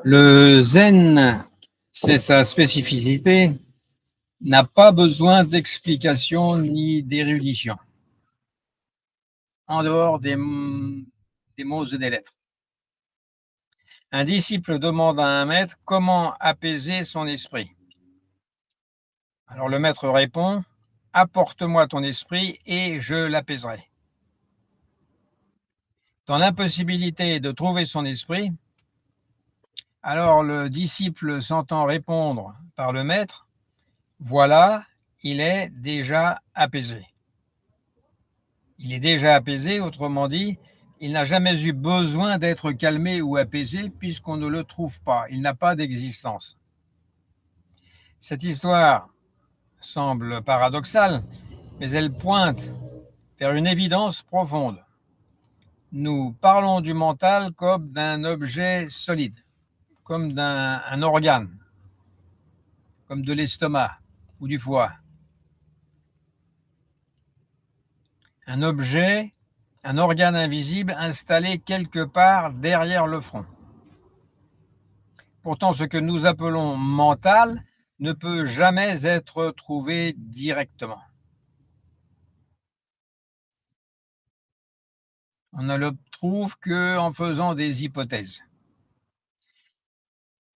Le zen, c'est sa spécificité, n'a pas besoin d'explication ni d'érudition, en dehors des mots et des lettres. Un disciple demande à un maître comment apaiser son esprit. Alors le maître répond, apporte-moi ton esprit et je l'apaiserai. Dans l'impossibilité de trouver son esprit, alors le disciple s'entend répondre par le maître, voilà, il est déjà apaisé. Il est déjà apaisé, autrement dit, il n'a jamais eu besoin d'être calmé ou apaisé puisqu'on ne le trouve pas, il n'a pas d'existence. Cette histoire semble paradoxale, mais elle pointe vers une évidence profonde. Nous parlons du mental comme d'un objet solide, comme d'un organe, comme de l'estomac ou du foie. Un objet, un organe invisible installé quelque part derrière le front. Pourtant, ce que nous appelons mental ne peut jamais être trouvé directement. On ne le trouve qu'en faisant des hypothèses.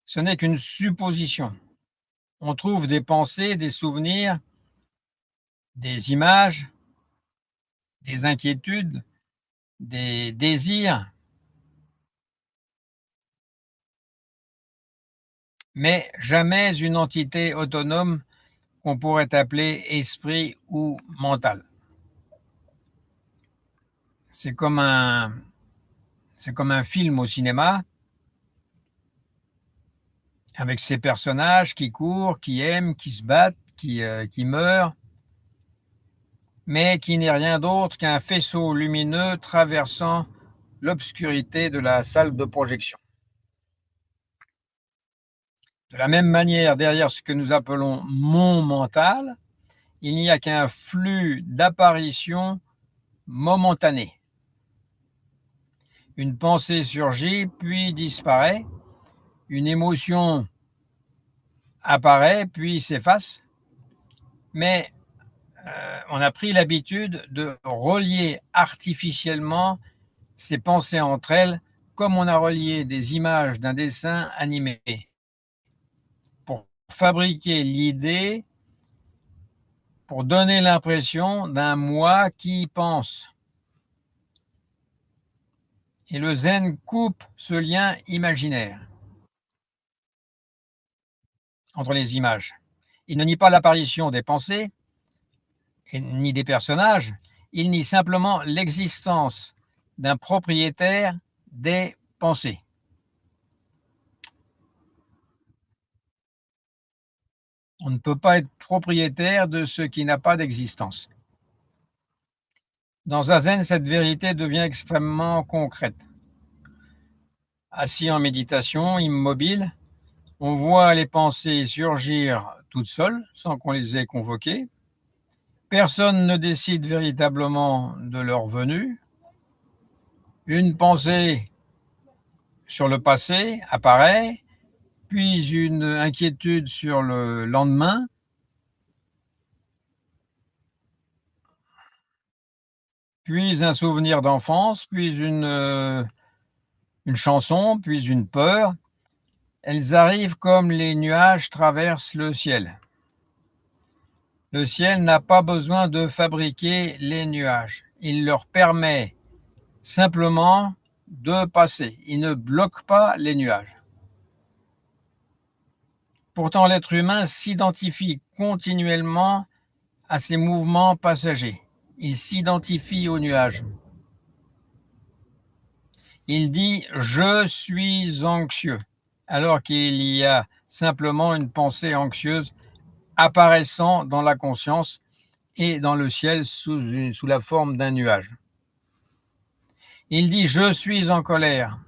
Ce n'est qu'une supposition. On trouve des pensées, des souvenirs, des images, des inquiétudes, des désirs, mais jamais une entité autonome qu'on pourrait appeler esprit ou mental. C'est comme un film au cinéma, avec ses personnages qui courent, qui aiment, qui se battent, qui meurent, mais qui n'est rien d'autre qu'un faisceau lumineux traversant l'obscurité de la salle de projection. De la même manière, derrière ce que nous appelons mon mental, il n'y a qu'un flux d'apparitions momentanées. Une pensée surgit, puis disparaît. Une émotion apparaît, puis s'efface. Mais on a pris l'habitude de relier artificiellement ces pensées entre elles, comme on a relié des images d'un dessin animé, pour fabriquer l'idée, pour donner l'impression d'un moi qui pense. Et le zen coupe ce lien imaginaire entre les images. Il ne nie pas l'apparition des pensées, ni des personnages, il nie simplement l'existence d'un propriétaire des pensées. On ne peut pas être propriétaire de ce qui n'a pas d'existence. Dans Zazen, cette vérité devient extrêmement concrète. Assis en méditation, immobile, on voit les pensées surgir toutes seules, sans qu'on les ait convoquées. Personne ne décide véritablement de leur venue. Une pensée sur le passé apparaît, puis une inquiétude sur le lendemain, puis un souvenir d'enfance, puis une chanson, puis une peur. Elles arrivent comme les nuages traversent le ciel. Le ciel n'a pas besoin de fabriquer les nuages. Il leur permet simplement de passer. Il ne bloque pas les nuages. Pourtant, l'être humain s'identifie continuellement à ces mouvements passagers. Il s'identifie aux nuages. Il dit « je suis anxieux », alors qu'il y a simplement une pensée anxieuse apparaissant dans la conscience et dans le ciel sous la forme d'un nuage. Il dit « je suis en colère »,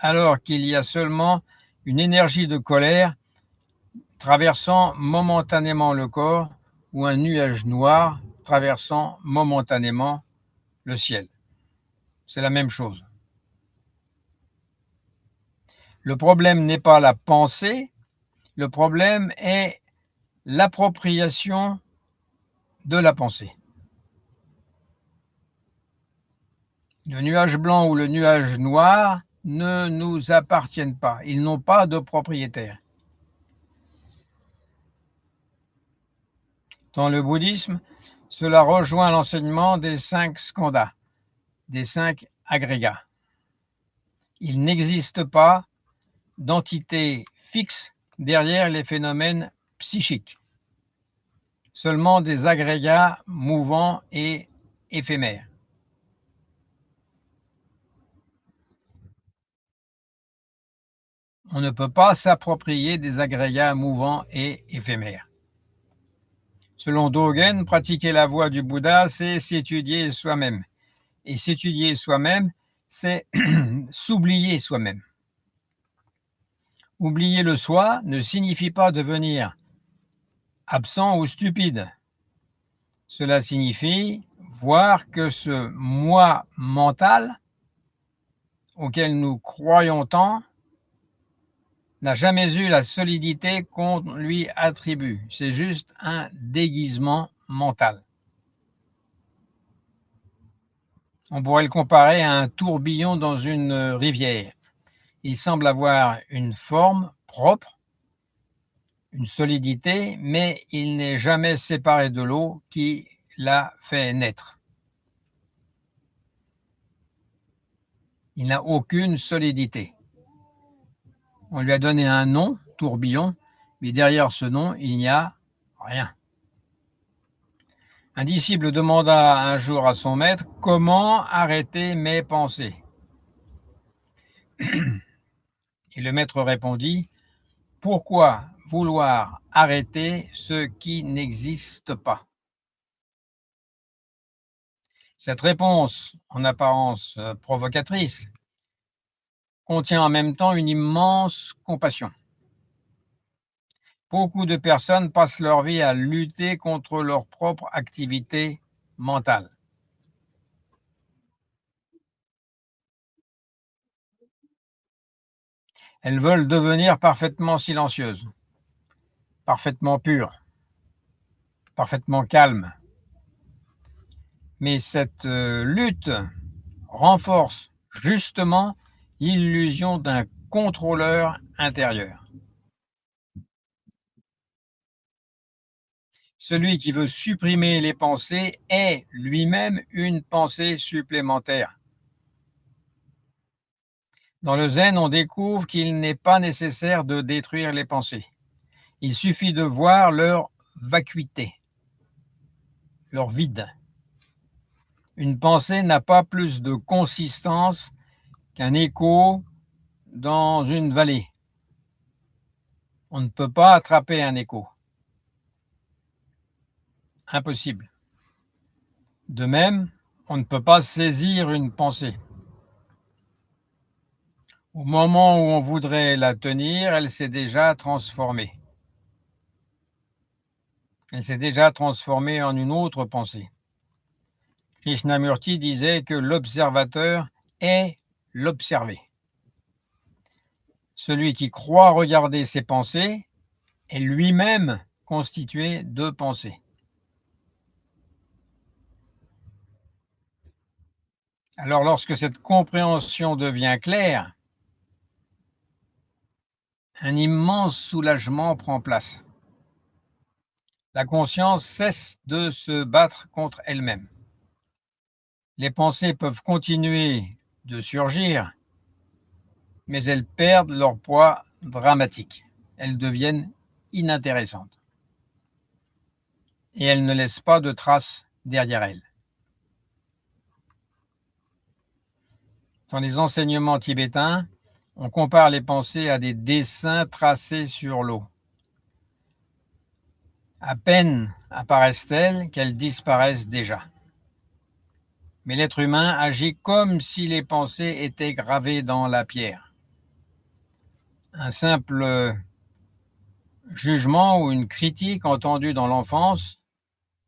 alors qu'il y a seulement une énergie de colère traversant momentanément le corps ou un nuage noir traversant momentanément le ciel. C'est la même chose. Le problème n'est pas la pensée, le problème est l'appropriation de la pensée. Le nuage blanc ou le nuage noir ne nous appartiennent pas. Ils n'ont pas de propriétaire. Dans le bouddhisme, cela rejoint l'enseignement des 5 skandhas, des 5 agrégats. Il n'existe pas d'entité fixe derrière les phénomènes psychiques, seulement des agrégats mouvants et éphémères. On ne peut pas s'approprier des agrégats mouvants et éphémères. Selon Dogen, pratiquer la voie du Bouddha, c'est s'étudier soi-même. Et s'étudier soi-même, c'est s'oublier soi-même. Oublier le soi ne signifie pas devenir absent ou stupide. Cela signifie voir que ce moi mental, auquel nous croyons tant, n'a jamais eu la solidité qu'on lui attribue. C'est juste un déguisement mental. On pourrait le comparer à un tourbillon dans une rivière. Il semble avoir une forme propre, une solidité, mais il n'est jamais séparé de l'eau qui l'a fait naître. Il n'a aucune solidité. On lui a donné un nom, tourbillon, mais derrière ce nom, il n'y a rien. Un disciple demanda un jour à son maître « Comment arrêter mes pensées ?» Et le maître répondit « Pourquoi vouloir arrêter ce qui n'existe pas ?» Cette réponse, en apparence provocatrice, contient en même temps une immense compassion. Beaucoup de personnes passent leur vie à lutter contre leur propre activité mentale. Elles veulent devenir parfaitement silencieuses, parfaitement pures, parfaitement calmes. Mais cette lutte renforce justement l'illusion d'un contrôleur intérieur. Celui qui veut supprimer les pensées est lui-même une pensée supplémentaire. Dans le zen, on découvre qu'il n'est pas nécessaire de détruire les pensées. Il suffit de voir leur vacuité, leur vide. Une pensée n'a pas plus de consistance qu'un écho dans une vallée. On ne peut pas attraper un écho. Impossible. De même, on ne peut pas saisir une pensée. Au moment où on voudrait la tenir, elle s'est déjà transformée. Elle s'est déjà transformée en une autre pensée. Krishnamurti disait que l'observateur est l'observé. Celui qui croit regarder ses pensées est lui-même constitué de pensées. Alors lorsque cette compréhension devient claire, un immense soulagement prend place. La conscience cesse de se battre contre elle-même. Les pensées peuvent continuer de surgir, mais elles perdent leur poids dramatique. Elles deviennent inintéressantes. Et elles ne laissent pas de traces derrière elles. Dans les enseignements tibétains, on compare les pensées à des dessins tracés sur l'eau. À peine apparaissent-elles qu'elles disparaissent déjà. Mais l'être humain agit comme si les pensées étaient gravées dans la pierre. Un simple jugement ou une critique entendue dans l'enfance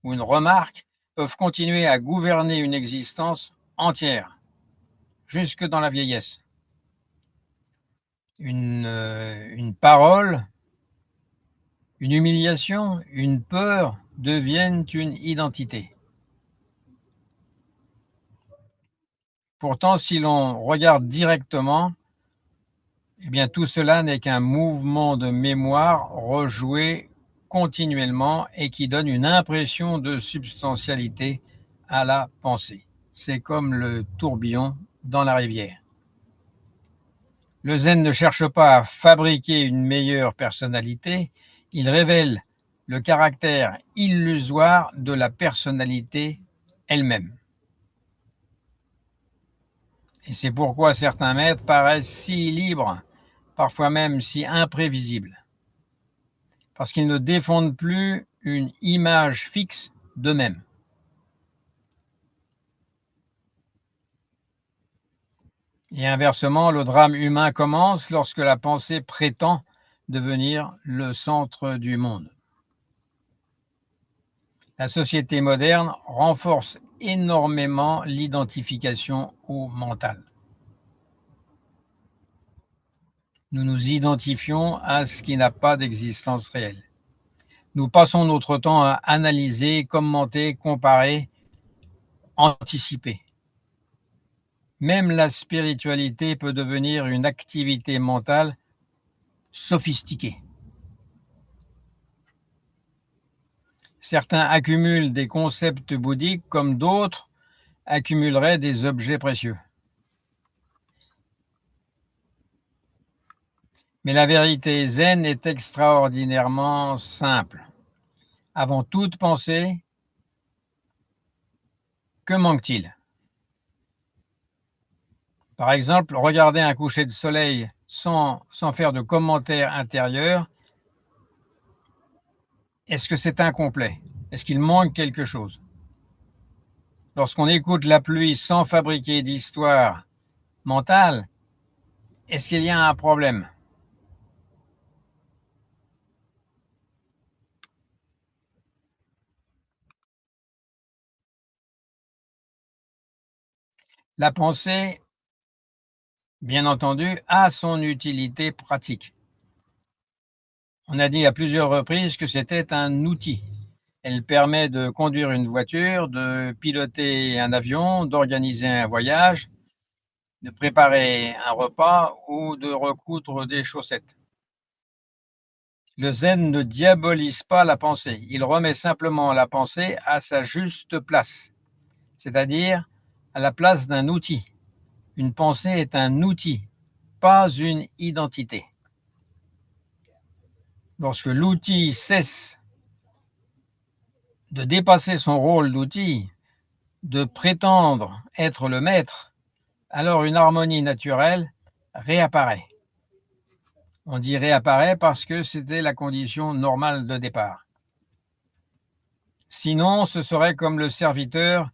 ou une remarque peuvent continuer à gouverner une existence entière, jusque dans la vieillesse. une parole, une humiliation, une peur deviennent une identité. Pourtant, si l'on regarde directement, eh bien, tout cela n'est qu'un mouvement de mémoire rejoué continuellement et qui donne une impression de substantialité à la pensée. C'est comme le tourbillon dans la rivière. Le zen ne cherche pas à fabriquer une meilleure personnalité, il révèle le caractère illusoire de la personnalité elle-même. Et c'est pourquoi certains maîtres paraissent si libres, parfois même si imprévisibles, parce qu'ils ne défendent plus une image fixe d'eux-mêmes. Et inversement, le drame humain commence lorsque la pensée prétend devenir le centre du monde. La société moderne renforce énormément l'identification au mental. Nous nous identifions à ce qui n'a pas d'existence réelle. Nous passons notre temps à analyser, commenter, comparer, anticiper. Même la spiritualité peut devenir une activité mentale sophistiquée. Certains accumulent des concepts bouddhiques comme d'autres accumuleraient des objets précieux. Mais la vérité zen est extraordinairement simple. Avant toute pensée, que manque-t-il? Par exemple, regarder un coucher de soleil sans faire de commentaire intérieur, est-ce que c'est incomplet? Est-ce qu'il manque quelque chose? Lorsqu'on écoute la pluie sans fabriquer d'histoire mentale, est-ce qu'il y a un problème? La pensée, bien entendu, a son utilité pratique. On a dit à plusieurs reprises que c'était un outil. Elle permet de conduire une voiture, de piloter un avion, d'organiser un voyage, de préparer un repas ou de recoudre des chaussettes. Le zen ne diabolise pas la pensée, il remet simplement la pensée à sa juste place, c'est-à-dire à la place d'un outil. Une pensée est un outil, pas une identité. Lorsque l'outil cesse de dépasser son rôle d'outil, de prétendre être le maître, alors une harmonie naturelle réapparaît. On dit réapparaît parce que c'était la condition normale de départ. Sinon, ce serait comme le serviteur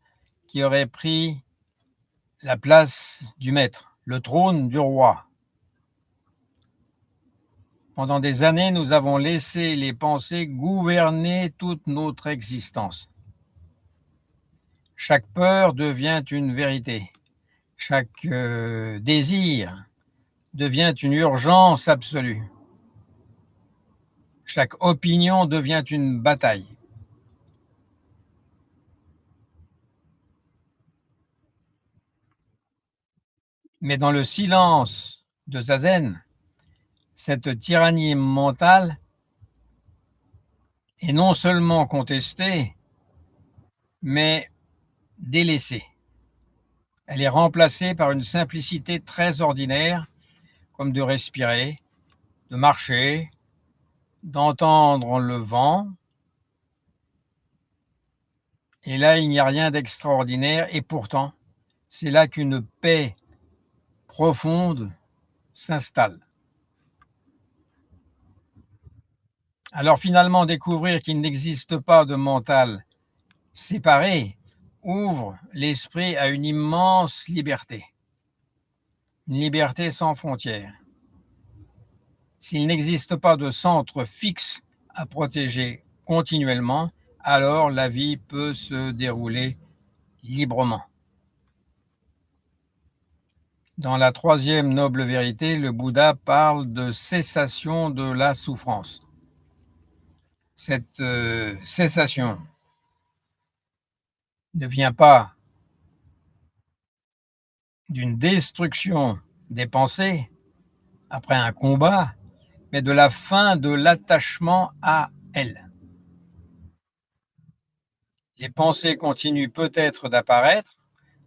qui aurait pris la place du maître, le trône du roi. Pendant des années, nous avons laissé les pensées gouverner toute notre existence. Chaque peur devient une vérité. Chaque désir devient une urgence absolue. Chaque opinion devient une bataille. Mais dans le silence de Zazen, cette tyrannie mentale est non seulement contestée, mais délaissée. Elle est remplacée par une simplicité très ordinaire, comme de respirer, de marcher, d'entendre le vent. Et là, il n'y a rien d'extraordinaire, et pourtant, c'est là qu'une paix profonde s'installe. Alors finalement, découvrir qu'il n'existe pas de mental séparé ouvre l'esprit à une immense liberté, une liberté sans frontières. S'il n'existe pas de centre fixe à protéger continuellement, alors la vie peut se dérouler librement. Dans la troisième noble vérité, le Bouddha parle de cessation de la souffrance. Cette cessation ne vient pas d'une destruction des pensées après un combat, mais de la fin de l'attachement à elles. Les pensées continuent peut-être d'apparaître,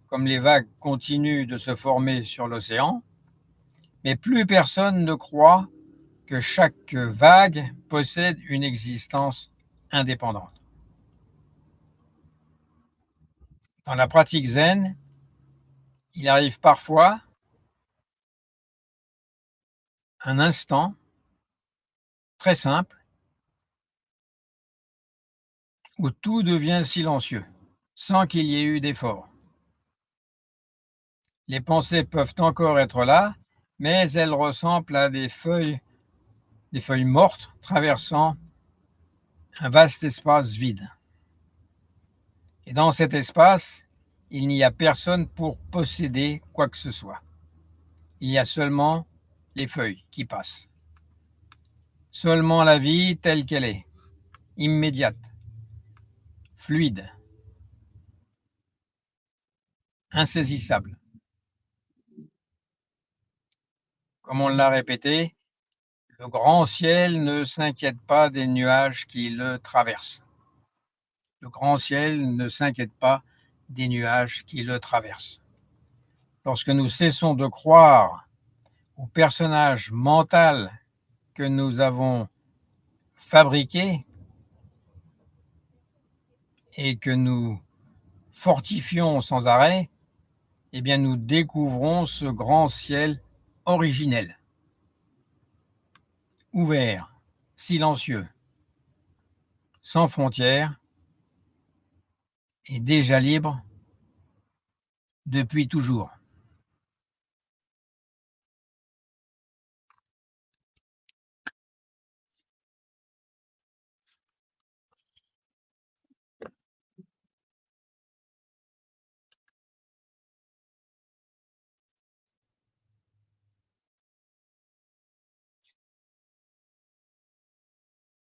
comme les vagues continuent de se former sur l'océan, mais plus personne ne croit que chaque vague possède une existence indépendante. Dans la pratique zen, il arrive parfois un instant très simple où tout devient silencieux, sans qu'il y ait eu d'effort. Les pensées peuvent encore être là, mais elles ressemblent à des feuilles mortes traversant un vaste espace vide. Et dans cet espace, il n'y a personne pour posséder quoi que ce soit. Il y a seulement les feuilles qui passent. Seulement la vie telle qu'elle est, immédiate, fluide, insaisissable. Comme on l'a répété, le grand ciel ne s'inquiète pas des nuages qui le traversent. Le grand ciel ne s'inquiète pas des nuages qui le traversent. Lorsque nous cessons de croire au personnage mental que nous avons fabriqué et que nous fortifions sans arrêt, eh bien nous découvrons ce grand ciel originel, ouvert, silencieux, sans frontières et déjà libre depuis toujours.